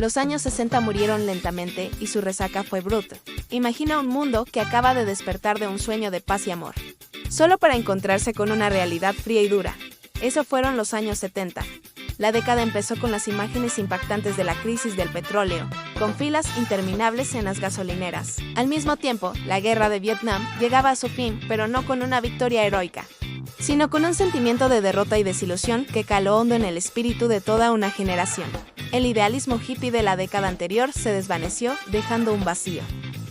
Los años 60 murieron lentamente y su resaca fue brutal. Imagina un mundo que acaba de despertar de un sueño de paz y amor, solo para encontrarse con una realidad fría y dura. Eso fueron los años 70. La década empezó con las imágenes impactantes de la crisis del petróleo, con filas interminables en las gasolineras. Al mismo tiempo, la guerra de Vietnam llegaba a su fin, pero no con una victoria heroica, sino con un sentimiento de derrota y desilusión que caló hondo en el espíritu de toda una generación. El idealismo hippie de la década anterior se desvaneció, dejando un vacío.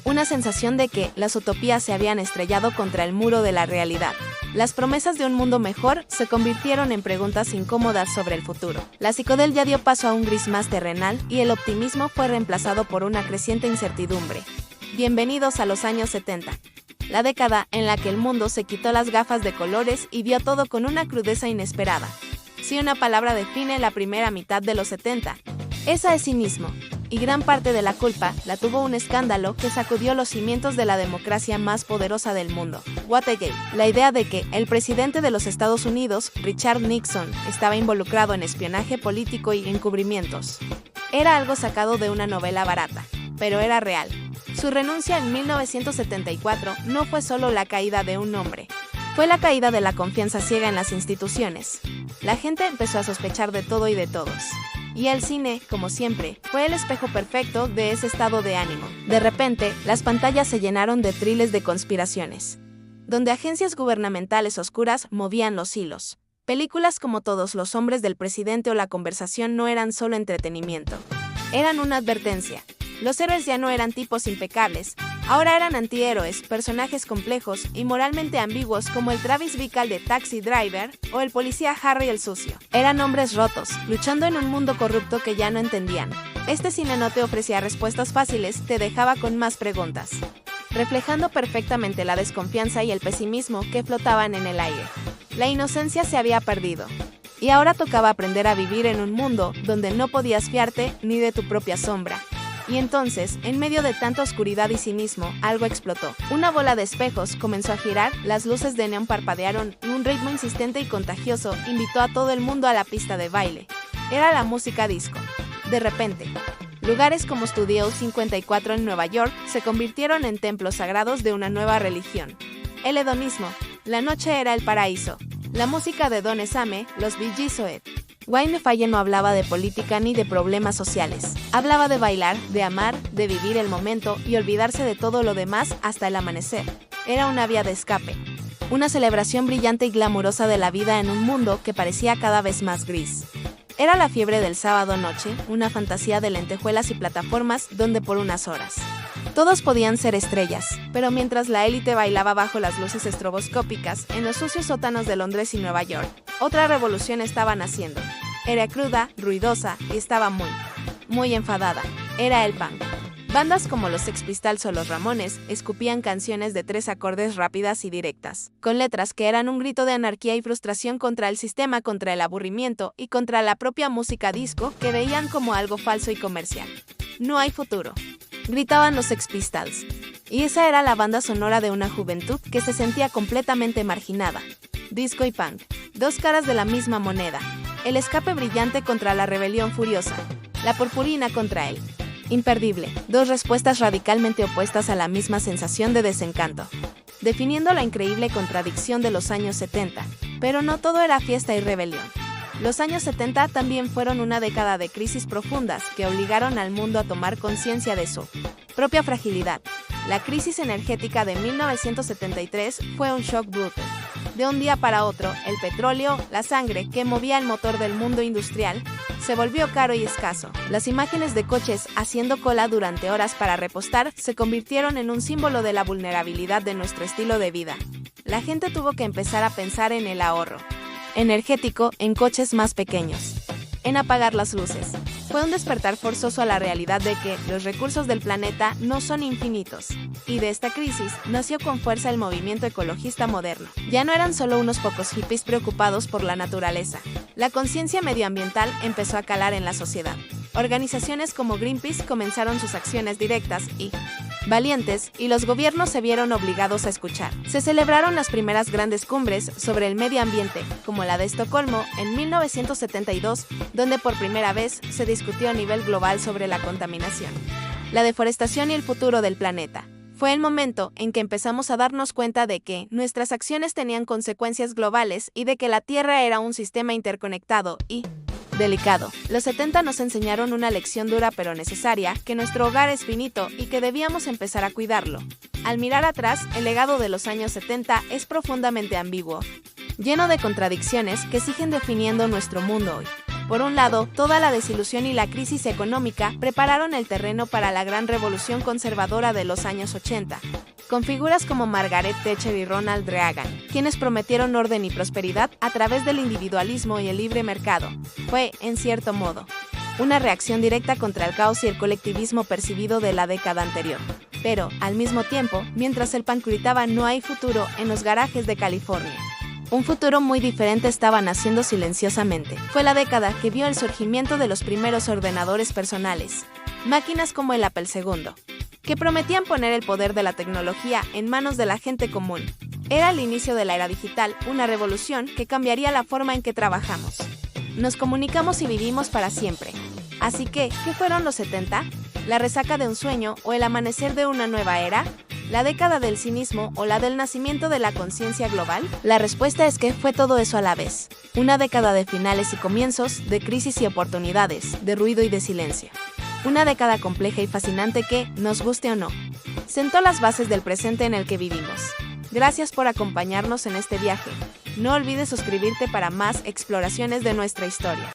Una sensación de que las utopías se habían estrellado contra el muro de la realidad. Las promesas de un mundo mejor se convirtieron en preguntas incómodas sobre el futuro. La psicodelia dio paso a un gris más terrenal y el optimismo fue reemplazado por una creciente incertidumbre. Bienvenidos a los años 70. La década en la que el mundo se quitó las gafas de colores y vio todo con una crudeza inesperada. Si una palabra define la primera mitad de los 70, esa es cinismo. Y gran parte de la culpa la tuvo un escándalo que sacudió los cimientos de la democracia más poderosa del mundo, Watergate. La idea de que el presidente de los Estados Unidos, Richard Nixon, estaba involucrado en espionaje político y encubrimientos. Era algo sacado de una novela barata, pero era real. Su renuncia en 1974 no fue solo la caída de un hombre, fue la caída de la confianza ciega en las instituciones. La gente empezó a sospechar de todo y de todos. Y el cine, como siempre, fue el espejo perfecto de ese estado de ánimo. De repente, las pantallas se llenaron de triles de conspiraciones, donde agencias gubernamentales oscuras movían los hilos. Películas como Todos los hombres del presidente o La conversación no eran solo entretenimiento, eran una advertencia. Los héroes ya no eran tipos impecables, ahora eran antihéroes, personajes complejos y moralmente ambiguos como el Travis Bickle de Taxi Driver o el policía Harry el Sucio. Eran hombres rotos, luchando en un mundo corrupto que ya no entendían. Este cine no te ofrecía respuestas fáciles, te dejaba con más preguntas, reflejando perfectamente la desconfianza y el pesimismo que flotaban en el aire. La inocencia se había perdido, y ahora tocaba aprender a vivir en un mundo donde no podías fiarte ni de tu propia sombra. Y entonces, en medio de tanta oscuridad y cinismo, algo explotó. Una bola de espejos comenzó a girar, las luces de neón parpadearon y un ritmo insistente y contagioso invitó a todo el mundo a la pista de baile. Era la música disco. De repente, lugares como Studio 54 en Nueva York se convirtieron en templos sagrados de una nueva religión. El hedonismo. La noche era el paraíso. La música de Don Same, los Bee Gees o Ed. Wayne Faye no hablaba de política ni de problemas sociales. Hablaba de bailar, de amar, de vivir el momento y olvidarse de todo lo demás hasta el amanecer. Era una vía de escape. Una celebración brillante y glamurosa de la vida en un mundo que parecía cada vez más gris. Era la fiebre del sábado noche, una fantasía de lentejuelas y plataformas donde por unas horas todos podían ser estrellas, pero mientras la élite bailaba bajo las luces estroboscópicas en los sucios sótanos de Londres y Nueva York, otra revolución estaba naciendo. Era cruda, ruidosa y estaba muy enfadada. Era el punk. Bandas como los Sex Pistols o los Ramones escupían canciones de 3 acordes rápidas y directas, con letras que eran un grito de anarquía y frustración contra el sistema, contra el aburrimiento y contra la propia música disco que veían como algo falso y comercial. No hay futuro, gritaban los Sex Pistols. Y esa era la banda sonora de una juventud que se sentía completamente marginada. Disco y punk, dos caras de la misma moneda. El escape brillante contra la rebelión furiosa. La purpurina contra él. Imperdible, dos respuestas radicalmente opuestas a la misma sensación de desencanto, definiendo la increíble contradicción de los años 70. Pero no todo era fiesta y rebelión. Los años 70 también fueron una década de crisis profundas que obligaron al mundo a tomar conciencia de su propia fragilidad. La crisis energética de 1973 fue un shock brutal. De un día para otro, el petróleo, la sangre que movía el motor del mundo industrial, se volvió caro y escaso. Las imágenes de coches haciendo cola durante horas para repostar se convirtieron en un símbolo de la vulnerabilidad de nuestro estilo de vida. La gente tuvo que empezar a pensar en el ahorro energético en coches más pequeños, en apagar las luces. Fue un despertar forzoso a la realidad de que los recursos del planeta no son infinitos. Y de esta crisis nació con fuerza el movimiento ecologista moderno. Ya no eran solo unos pocos hippies preocupados por la naturaleza. La conciencia medioambiental empezó a calar en la sociedad. Organizaciones como Greenpeace comenzaron sus acciones directas y valientes, y los gobiernos se vieron obligados a escuchar. Se celebraron las primeras grandes cumbres sobre el medio ambiente, como la de Estocolmo en 1972, donde por primera vez se discutió a nivel global sobre la contaminación, la deforestación y el futuro del planeta. Fue el momento en que empezamos a darnos cuenta de que nuestras acciones tenían consecuencias globales y de que la Tierra era un sistema interconectado y delicado. Los 70 nos enseñaron una lección dura pero necesaria, que nuestro hogar es finito y que debíamos empezar a cuidarlo. Al mirar atrás, el legado de los años 70 es profundamente ambiguo, lleno de contradicciones que siguen definiendo nuestro mundo hoy. Por un lado, toda la desilusión y la crisis económica prepararon el terreno para la gran revolución conservadora de los años 80, con figuras como Margaret Thatcher y Ronald Reagan, quienes prometieron orden y prosperidad a través del individualismo y el libre mercado. Fue, en cierto modo, una reacción directa contra el caos y el colectivismo percibido de la década anterior. Pero, al mismo tiempo, mientras el PAN gritaba "no hay futuro" en los garajes de California, un futuro muy diferente estaba naciendo silenciosamente. Fue la década que vio el surgimiento de los primeros ordenadores personales, máquinas como el Apple II, que prometían poner el poder de la tecnología en manos de la gente común. Era el inicio de la era digital, una revolución que cambiaría la forma en que trabajamos, nos comunicamos y vivimos para siempre. Así que, ¿qué fueron los 70? ¿La resaca de un sueño o el amanecer de una nueva era? ¿La década del cinismo o la del nacimiento de la conciencia global? La respuesta es que fue todo eso a la vez. Una década de finales y comienzos, de crisis y oportunidades, de ruido y de silencio. Una década compleja y fascinante que, nos guste o no, sentó las bases del presente en el que vivimos. Gracias por acompañarnos en este viaje. No olvides suscribirte para más exploraciones de nuestra historia.